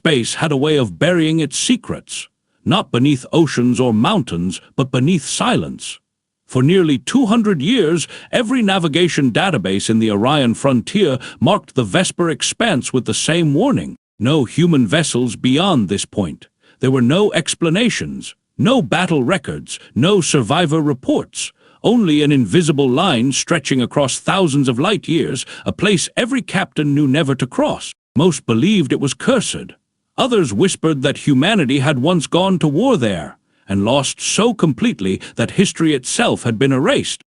Space had a way of burying its secrets, not beneath oceans or mountains, but beneath silence. For nearly 200 years, every navigation database in the Orion frontier marked the Vesper Expanse with the same warning: no human vessels beyond this point. There were no explanations, no battle records, no survivor reports, only an invisible line stretching across thousands of light years, a place every captain knew never to cross. Most believed it was cursed. Others whispered that humanity had once gone to war there, and lost so completely that history itself had been erased.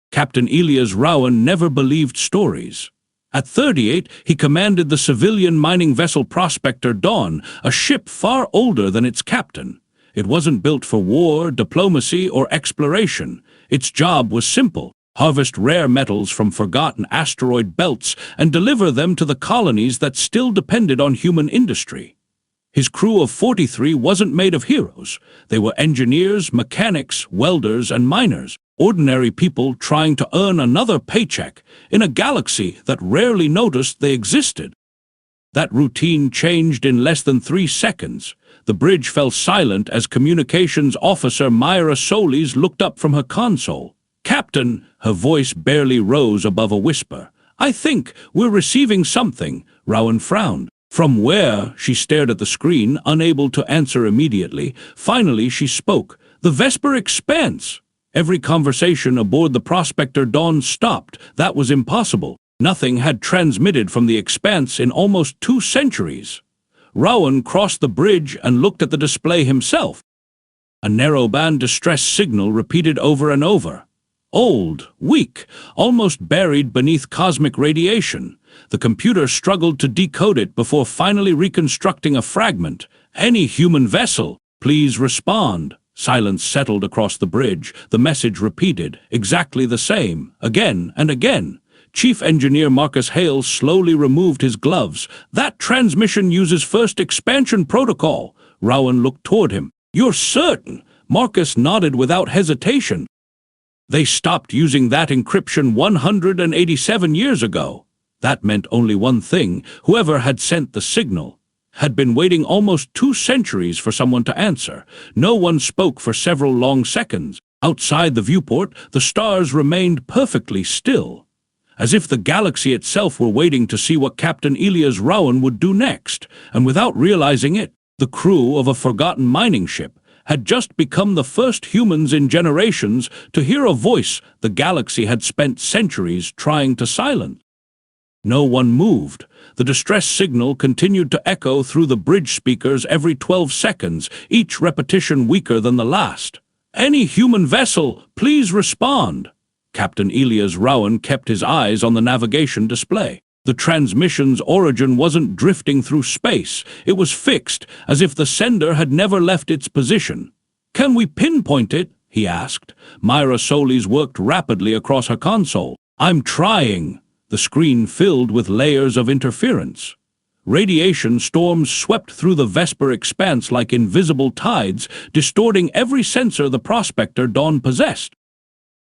Captain Elias Rowan never believed stories. At 38, he commanded the civilian mining vessel Prospector Dawn, a ship far older than its captain. It wasn't built for war, diplomacy, or exploration. Its job was simple: harvest rare metals from forgotten asteroid belts and deliver them to the colonies that still depended on human industry. His crew of 43 wasn't made of heroes. They were engineers, mechanics, welders, and miners, ordinary people trying to earn another paycheck in a galaxy that rarely noticed they existed. That routine changed in less than 3 seconds. The bridge fell silent as communications officer Myra Solis looked up from her console. "Captain," her voice barely rose above a whisper. "I think we're receiving something." Rowan frowned. "From where?" She stared at the screen, unable to answer immediately. Finally she spoke. "The Vesper Expanse." Every conversation aboard the Prospector Dawn stopped. That was impossible. Nothing had transmitted from the Expanse in almost 2 centuries. Rowan crossed the bridge and looked at the display himself. A narrowband distress signal repeated over and over. Old, weak, almost buried beneath cosmic radiation. The computer struggled to decode it before finally reconstructing a fragment. "Any human vessel, please respond." Silence settled across the bridge. The message repeated, exactly the same, again and again. Chief Engineer Marcus Hale slowly removed his gloves. "That transmission uses first expansion protocol." Rowan looked toward him. "You're certain?" Marcus nodded without hesitation. "They stopped using that encryption 187 years ago." That meant only one thing: whoever had sent the signal had been waiting almost 2 centuries for someone to answer. No one spoke for several long seconds. Outside the viewport, the stars remained perfectly still, as if the galaxy itself were waiting to see what Captain Elias Rowan would do next. And without realizing it, the crew of a forgotten mining ship had just become the first humans in generations to hear a voice the galaxy had spent centuries trying to silence. No one moved. The distress signal continued to echo through the bridge speakers every 12 seconds, each repetition weaker than the last. "Any human vessel, please respond." Captain Elias Rowan kept his eyes on the navigation display. The transmission's origin wasn't drifting through space. It was fixed, as if the sender had never left its position. "Can we pinpoint it?" he asked. Myra Solis worked rapidly across her console. "I'm trying." The screen filled with layers of interference. Radiation storms swept through the Vesper Expanse like invisible tides, distorting every sensor the Prospector Dawn possessed.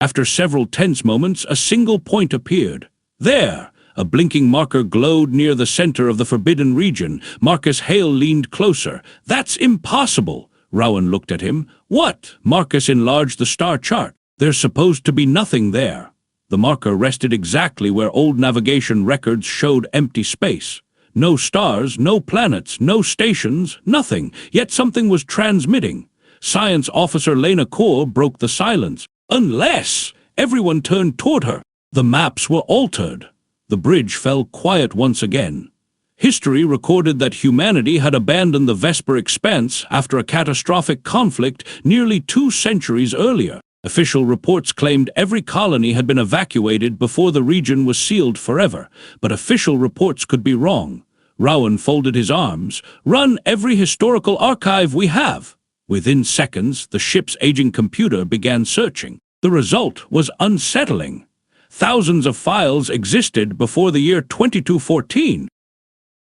After several tense moments, a single point appeared. There! A blinking marker glowed near the center of the forbidden region. Marcus Hale leaned closer. "That's impossible!" Rowan looked at him. "What?" Marcus enlarged the star chart. "There's supposed to be nothing there." The marker rested exactly where old navigation records showed empty space. No stars, no planets, no stations, nothing. Yet something was transmitting. Science officer Lena Core broke the silence. "Unless..." Everyone turned toward her. The maps were altered. The bridge fell quiet once again. History recorded that humanity had abandoned the Vesper Expanse after a catastrophic conflict nearly 2 centuries earlier. Official reports claimed every colony had been evacuated before the region was sealed forever, but official reports could be wrong. Rowan folded his arms. "Run every historical archive we have." Within seconds, the ship's aging computer began searching. The result was unsettling. Thousands of files existed before the year 2214.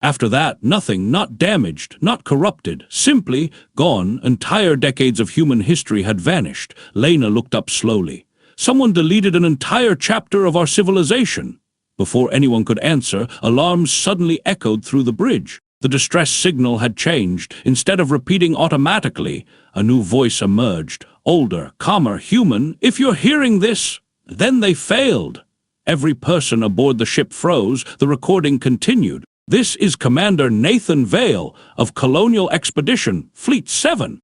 After that, nothing, not damaged, not corrupted, simply gone. Entire decades of human history had vanished. Lena looked up slowly. "Someone deleted an entire chapter of our civilization." Before anyone could answer, alarms suddenly echoed through the bridge. The distress signal had changed. Instead of repeating automatically, a new voice emerged. Older, calmer, human. If you're hearing this, then they failed. Every person aboard the ship froze. The recording continued. This is Commander Nathan Vale of Colonial Expedition, Fleet 7.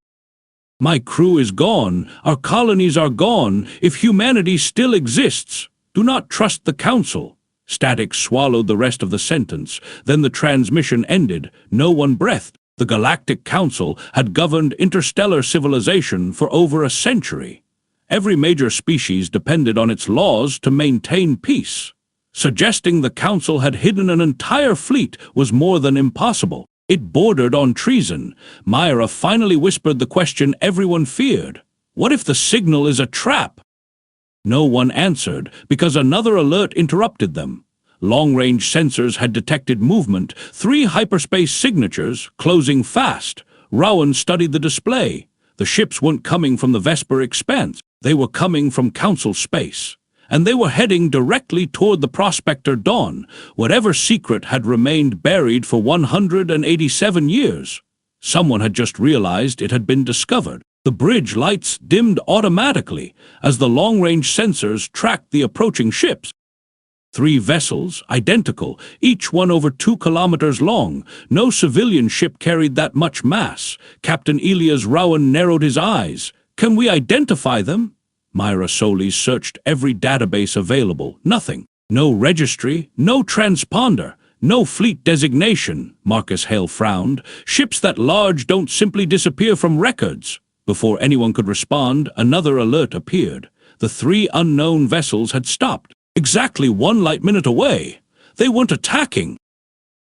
My crew is gone. Our colonies are gone. If humanity still exists, do not trust the Council. Static swallowed the rest of the sentence. Then the transmission ended. No one breathed. The Galactic Council had governed interstellar civilization for over a century. Every major species depended on its laws to maintain peace. Suggesting the Council had hidden an entire fleet was more than impossible. It bordered on treason. Myra finally whispered the question everyone feared. What if the signal is a trap? No one answered, because another alert interrupted them. Long-range sensors had detected movement, 3 hyperspace signatures, closing fast. Rowan studied the display. The ships weren't coming from the Vesper Expanse. They were coming from Council space. And they were heading directly toward the Prospector Dawn, whatever secret had remained buried for 187 years. Someone had just realized it had been discovered. The bridge lights dimmed automatically as the long-range sensors tracked the approaching ships. 3 vessels, identical, each one over 2 kilometers long. No civilian ship carried that much mass. Captain Elias Rowan narrowed his eyes. Can we identify them? Myra Solis searched every database available. Nothing. No registry, no transponder, no fleet designation. Marcus Hale frowned. Ships that large don't simply disappear from records. Before anyone could respond, another alert appeared. The 3 unknown vessels had stopped, exactly 1 light minute away. They weren't attacking.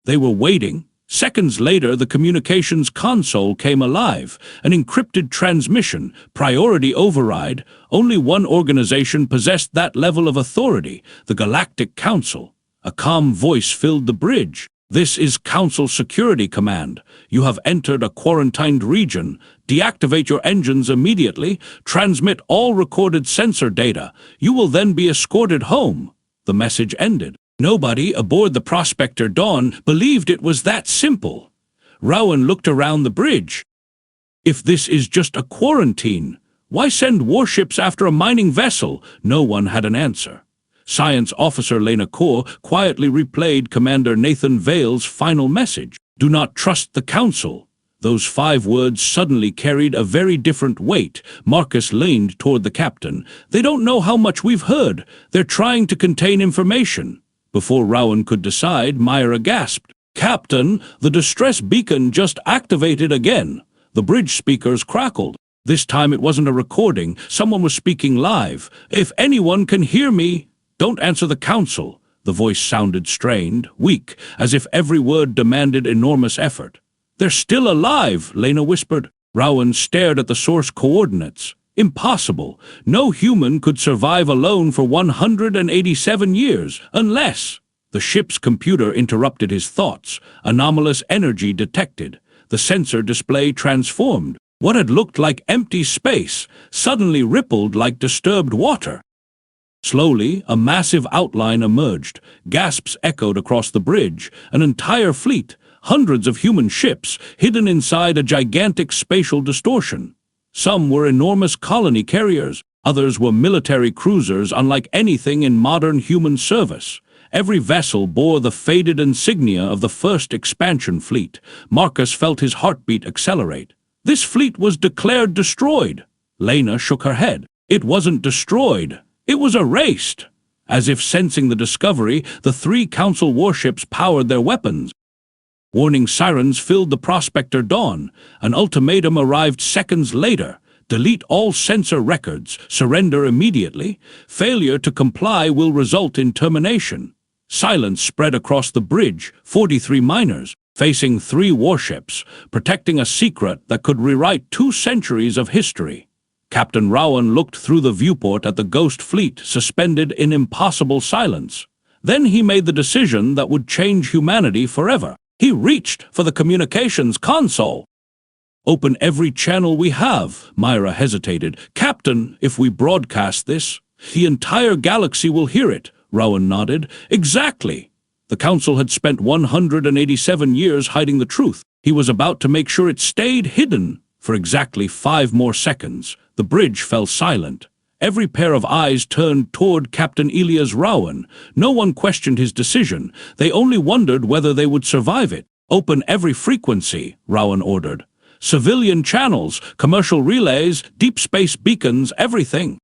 They were waiting. Seconds later, the communications console came alive. An encrypted transmission, priority override. Only one organization possessed that level of authority, the Galactic Council. A calm voice filled the bridge. This is Council Security Command. You have entered a quarantined region. Deactivate your engines immediately. Transmit all recorded sensor data. You will then be escorted home. The message ended. Nobody aboard the Prospector Dawn believed it was that simple. Rowan looked around the bridge. If this is just a quarantine, why send warships after a mining vessel? No one had an answer. Science Officer Lena Kaur quietly replayed Commander Nathan Vale's final message. Do not trust the Council. Those 5 words suddenly carried a very different weight. Marcus leaned toward the captain. They don't know how much we've heard. They're trying to contain information. Before Rowan could decide, Myra gasped. Captain, the distress beacon just activated again. The bridge speakers crackled. This time it wasn't a recording. Someone was speaking live. If anyone can hear me, don't answer the Council. The voice sounded strained, weak, as if every word demanded enormous effort. They're still alive, Lena whispered. Rowan stared at the source coordinates. Impossible. No human could survive alone for 187 years, unless... The ship's computer interrupted his thoughts. Anomalous energy detected. The sensor display transformed. What had looked like empty space suddenly rippled like disturbed water. Slowly, a massive outline emerged. Gasps echoed across the bridge. An entire fleet, hundreds of human ships, hidden inside a gigantic spatial distortion. Some were enormous colony carriers. Others were military cruisers unlike anything in modern human service. Every vessel bore the faded insignia of the first expansion fleet. Marcus felt his heartbeat accelerate. This fleet was declared destroyed. Lena shook her head. It wasn't destroyed. It was erased. As if sensing the discovery, the 3 Council warships powered their weapons. Warning sirens filled the Prospector Dawn. An ultimatum arrived seconds later. Delete all sensor records. Surrender immediately. Failure to comply will result in termination. Silence spread across the bridge. 43 miners, facing 3 warships, protecting a secret that could rewrite 2 centuries of history. Captain Rowan looked through the viewport at the ghost fleet suspended in impossible silence. Then he made the decision that would change humanity forever. He reached for the communications console. Open every channel we have. Myra hesitated. Captain, if we broadcast this, the entire galaxy will hear it. Rowan nodded. Exactly. The Council had spent 187 years hiding the truth. He was about to make sure it stayed hidden. For exactly 5 more seconds, the bridge fell silent. Every pair of eyes turned toward Captain Elias Rowan. No one questioned his decision. They only wondered whether they would survive it. "Open every frequency," Rowan ordered. "Civilian channels, commercial relays, deep space beacons, everything."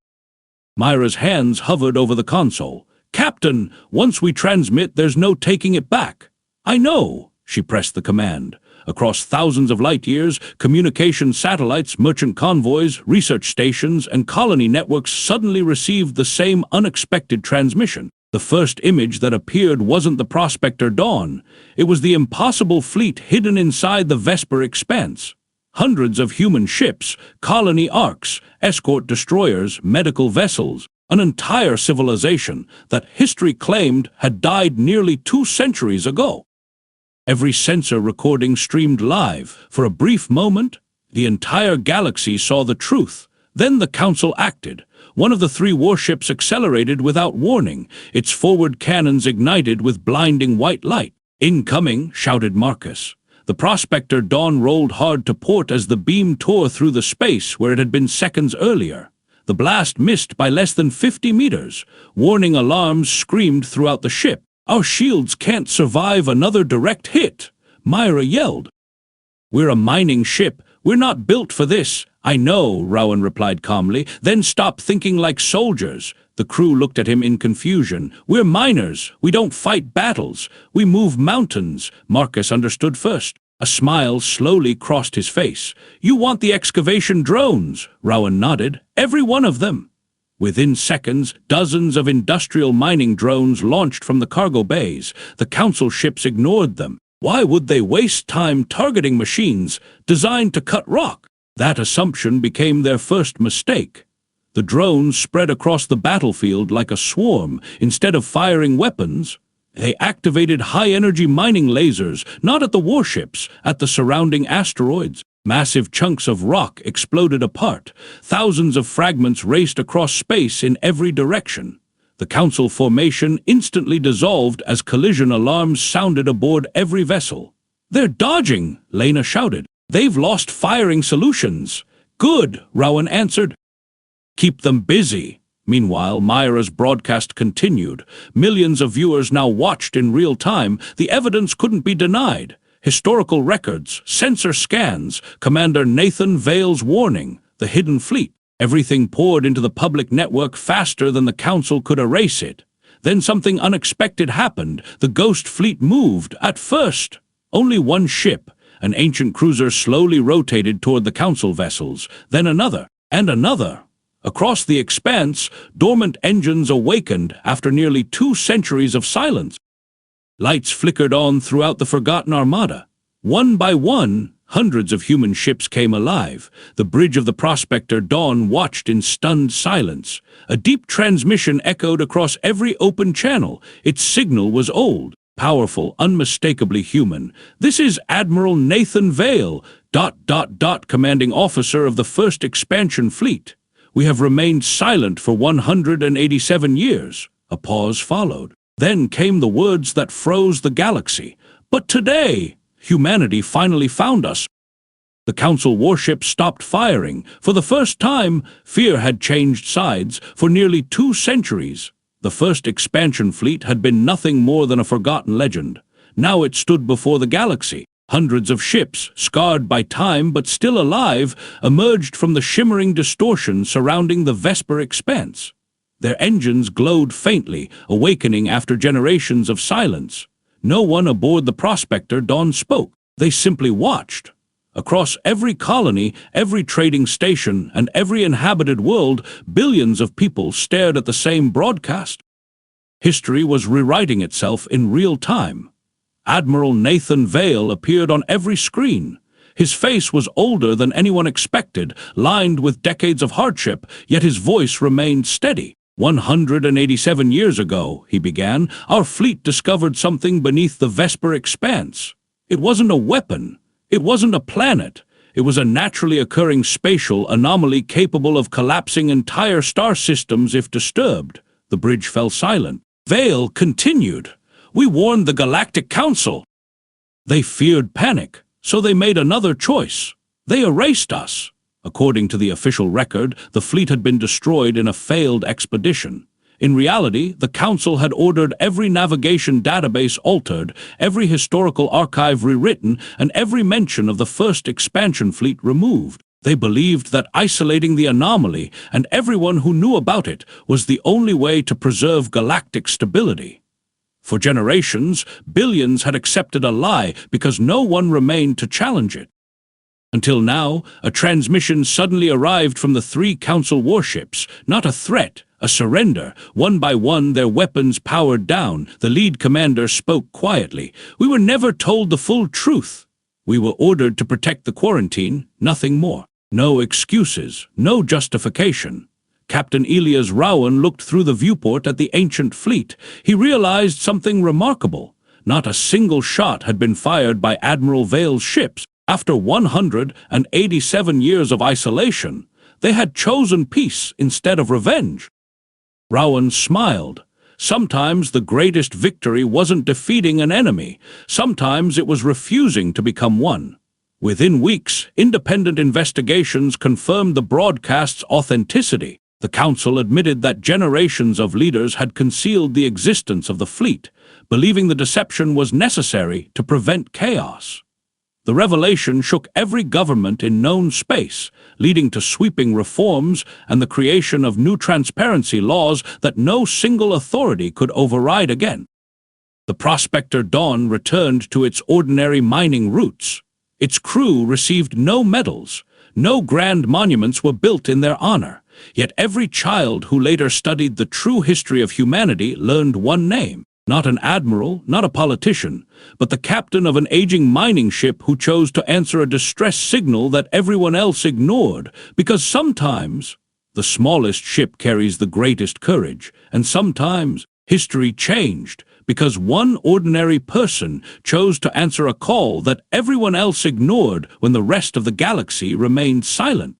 Myra's hands hovered over the console. "Captain, once we transmit, there's no taking it back." "I know," she pressed the command. Across thousands of light-years, communication satellites, merchant convoys, research stations, and colony networks suddenly received the same unexpected transmission. The first image that appeared wasn't the Prospector Dawn. It was the impossible fleet hidden inside the Vesper Expanse. Hundreds of human ships, colony arcs, escort destroyers, medical vessels, an entire civilization that history claimed had died nearly 2 centuries ago. Every sensor recording streamed live. For a brief moment, the entire galaxy saw the truth. Then the Council acted. One of the 3 warships accelerated without warning, its forward cannons ignited with blinding white light. "Incoming," shouted Marcus. The Prospector Dawn rolled hard to port as the beam tore through the space where it had been seconds earlier. The blast missed by less than 50 meters. Warning alarms screamed throughout the ship. "Our shields can't survive another direct hit," Myra yelled. "We're a mining ship. We're not built for this." "I know," Rowan replied calmly. "Then stop thinking like soldiers." The crew looked at him in confusion. "We're miners. We don't fight battles. We move mountains." Marcus understood first. A smile slowly crossed his face. "You want the excavation drones?" Rowan nodded. "Every one of them." Within seconds, dozens of industrial mining drones launched from the cargo bays. The Council ships ignored them. Why would they waste time targeting machines designed to cut rock? That assumption became their first mistake. The drones spread across the battlefield like a swarm. Instead of firing weapons, they activated high-energy mining lasers, not at the warships, at the surrounding asteroids. Massive chunks of rock exploded apart. Thousands of fragments raced across space in every direction. The Council formation instantly dissolved as collision alarms sounded aboard every vessel. "They're dodging," Lena shouted. "They've lost firing solutions." "Good," Rowan answered. "Keep them busy." Meanwhile, Myra's broadcast continued. Millions of viewers now watched in real time. The evidence couldn't be denied. Historical records, sensor scans, Commander Nathan Vale's warning, the hidden fleet. Everything poured into the public network faster than the Council could erase it. Then something unexpected happened. The Ghost Fleet moved. At first, only one ship, an ancient cruiser, slowly rotated toward the Council vessels. Then another, and another. Across the expanse, dormant engines awakened after nearly 2 centuries of silence. Lights flickered on throughout the forgotten armada. One by one, hundreds of human ships came alive. The bridge of the Prospector Dawn watched in stunned silence. A deep transmission echoed across every open channel. Its signal was old, powerful, unmistakably human. "This is Admiral Nathan Vale, commanding officer of the First Expansion Fleet. We have remained silent for 187 years. A pause followed. Then came the words that froze the galaxy. "But today, humanity finally found us." The Council warships stopped firing. For the first time, fear had changed sides. For nearly 2 centuries, the First Expansion Fleet had been nothing more than a forgotten legend. Now it stood before the galaxy. Hundreds of ships, scarred by time but still alive, emerged from the shimmering distortion surrounding the Vesper Expanse. Their engines glowed faintly, awakening after generations of silence. No one aboard the Prospector Dawn spoke. They simply watched. Across every colony, every trading station, and every inhabited world, billions of people stared at the same broadcast. History was rewriting itself in real time. Admiral Nathan Vale appeared on every screen. His face was older than anyone expected, lined with decades of hardship, yet his voice remained steady. 187 years ago, he began, our fleet discovered something beneath the Vesper Expanse. It wasn't a weapon. It wasn't a planet. It was a naturally occurring spatial anomaly capable of collapsing entire star systems if disturbed. The bridge fell silent. Vale continued. We warned the Galactic Council. They feared panic, so they made another choice. They erased us. According to the official record, the fleet had been destroyed in a failed expedition. In reality, the Council had ordered every navigation database altered, every historical archive rewritten, and every mention of the first expansion fleet removed. They believed that isolating the anomaly and everyone who knew about it was the only way to preserve galactic stability. For generations, billions had accepted a lie because no one remained to challenge it. Until now, a transmission suddenly arrived from the 3 Council warships, not a threat, a surrender. One by one, their weapons powered down. The lead commander spoke quietly. We were never told the full truth. We were ordered to protect the quarantine, nothing more. No excuses, no justification. Captain Elias Rowan looked through the viewport at the ancient fleet. He realized something remarkable. Not a single shot had been fired by Admiral Vale's ships. After 187 years of isolation, they had chosen peace instead of revenge. Rowan smiled. Sometimes the greatest victory wasn't defeating an enemy. Sometimes it was refusing to become one. Within weeks, independent investigations confirmed the broadcast's authenticity. The Council admitted that generations of leaders had concealed the existence of the fleet, believing the deception was necessary to prevent chaos. The revelation shook every government in known space, leading to sweeping reforms and the creation of new transparency laws that no single authority could override again. The prospector Dawn returned to its ordinary mining routes. Its crew received no medals. No grand monuments were built in their honor. Yet every child who later studied the true history of humanity learned one name. Not an admiral, not a politician, but the captain of an aging mining ship who chose to answer a distress signal that everyone else ignored, because sometimes the smallest ship carries the greatest courage, and sometimes history changed because one ordinary person chose to answer a call that everyone else ignored when the rest of the galaxy remained silent.